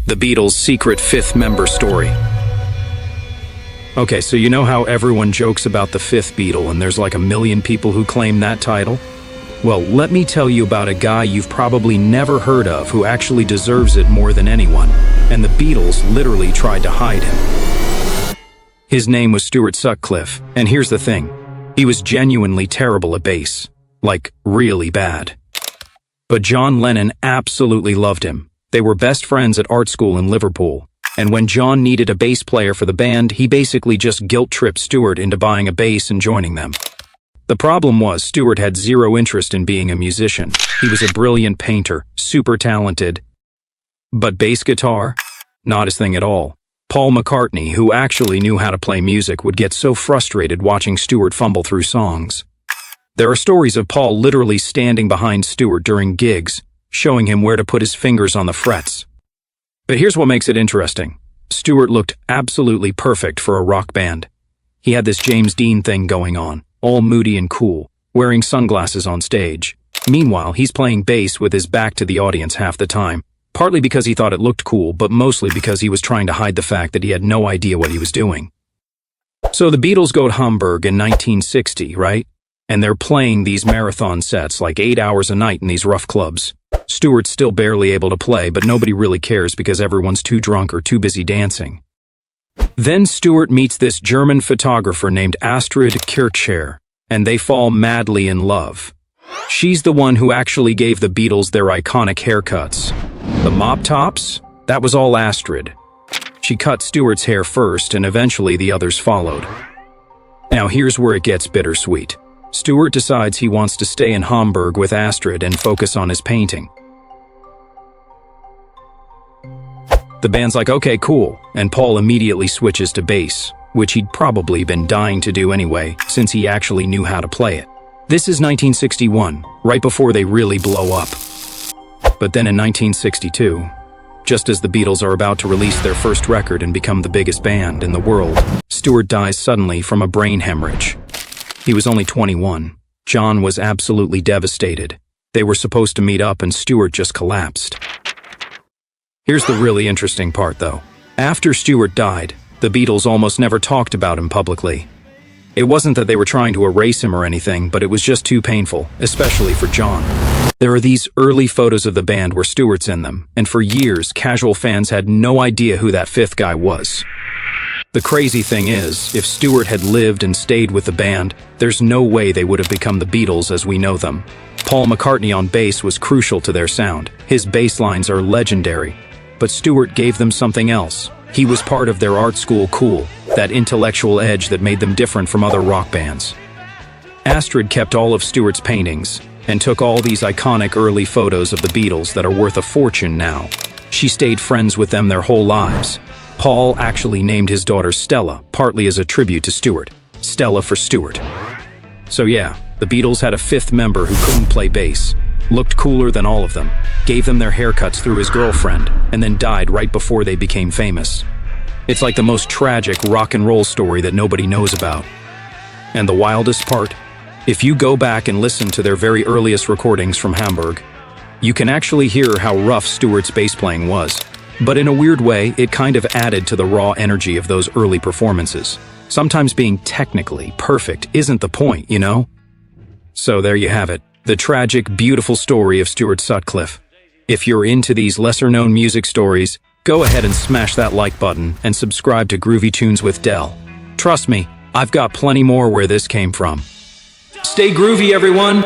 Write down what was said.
The Beatles' secret fifth member story. Okay, so you know how everyone jokes about the fifth Beatle and there's like a million people who claim that title? Well, let me tell you about a guy you've probably never heard of who actually deserves it more than anyone, and the Beatles literally tried to hide him. His name was Stuart Sutcliffe, and here's the thing. He was genuinely terrible at bass. Like, really bad. But John Lennon absolutely loved him. They were best friends at art school in Liverpool, and when John needed a bass player for the band, he basically just guilt-tripped Stuart into buying a bass and joining them. The problem was Stuart had zero interest in being a musician. He was a brilliant painter, super talented. But bass guitar? Not his thing at all. Paul McCartney, who actually knew how to play music, would get so frustrated watching Stuart fumble through songs. There are stories of Paul literally standing behind Stuart during gigs, showing him where to put his fingers on the frets. But here's what makes it interesting. Stuart looked absolutely perfect for a rock band. He had this James Dean thing going on, all moody and cool, wearing sunglasses on stage. Meanwhile, he's playing bass with his back to the audience half the time, partly because he thought it looked cool, but mostly because he was trying to hide the fact that he had no idea what he was doing. So the Beatles go to Hamburg in 1960, right? And they're playing these marathon sets, like 8 hours a night in these rough clubs. Stuart's still barely able to play, but nobody really cares because everyone's too drunk or too busy dancing. Then Stuart meets this German photographer named Astrid Kirchherr, and they fall madly in love. She's the one who actually gave the Beatles their iconic haircuts. The mop tops? That was all Astrid. She cut Stuart's hair first, and eventually the others followed. Now here's where it gets bittersweet. Stuart decides he wants to stay in Hamburg with Astrid and focus on his painting. The band's like, okay, cool, and Paul immediately switches to bass, which he'd probably been dying to do anyway, since he actually knew how to play it. This is 1961, right before they really blow up. But then in 1962, just as the Beatles are about to release their first record and become the biggest band in the world, Stuart dies suddenly from a brain hemorrhage. He was only 21. John was absolutely devastated. They were supposed to meet up and Stuart just collapsed. Here's the really interesting part, though. After Stuart died, the Beatles almost never talked about him publicly. It wasn't that they were trying to erase him or anything, but it was just too painful, especially for John. There are these early photos of the band where Stuart's in them, and for years, casual fans had no idea who that fifth guy was. The crazy thing is, if Stuart had lived and stayed with the band, there's no way they would have become the Beatles as we know them. Paul McCartney on bass was crucial to their sound. His bass lines are legendary. But Stuart gave them something else. He was part of their art school cool, that intellectual edge that made them different from other rock bands. Astrid kept all of Stuart's paintings and took all these iconic early photos of the Beatles that are worth a fortune now. She stayed friends with them their whole lives. Paul actually named his daughter Stella, partly as a tribute to Stuart. Stella for Stuart. So yeah, the Beatles had a fifth member who couldn't play bass, looked cooler than all of them, gave them their haircuts through his girlfriend, and then died right before they became famous. It's like the most tragic rock and roll story that nobody knows about. And the wildest part? If you go back and listen to their very earliest recordings from Hamburg, you can actually hear how rough Stuart's bass playing was. But in a weird way, it kind of added to the raw energy of those early performances. Sometimes being technically perfect isn't the point, you know? So there you have it. The tragic, beautiful story of Stuart Sutcliffe. If you're into these lesser-known music stories, go ahead and smash that like button and subscribe to Groovy Tunes with Del. Trust me, I've got plenty more where this came from. Stay groovy, everyone!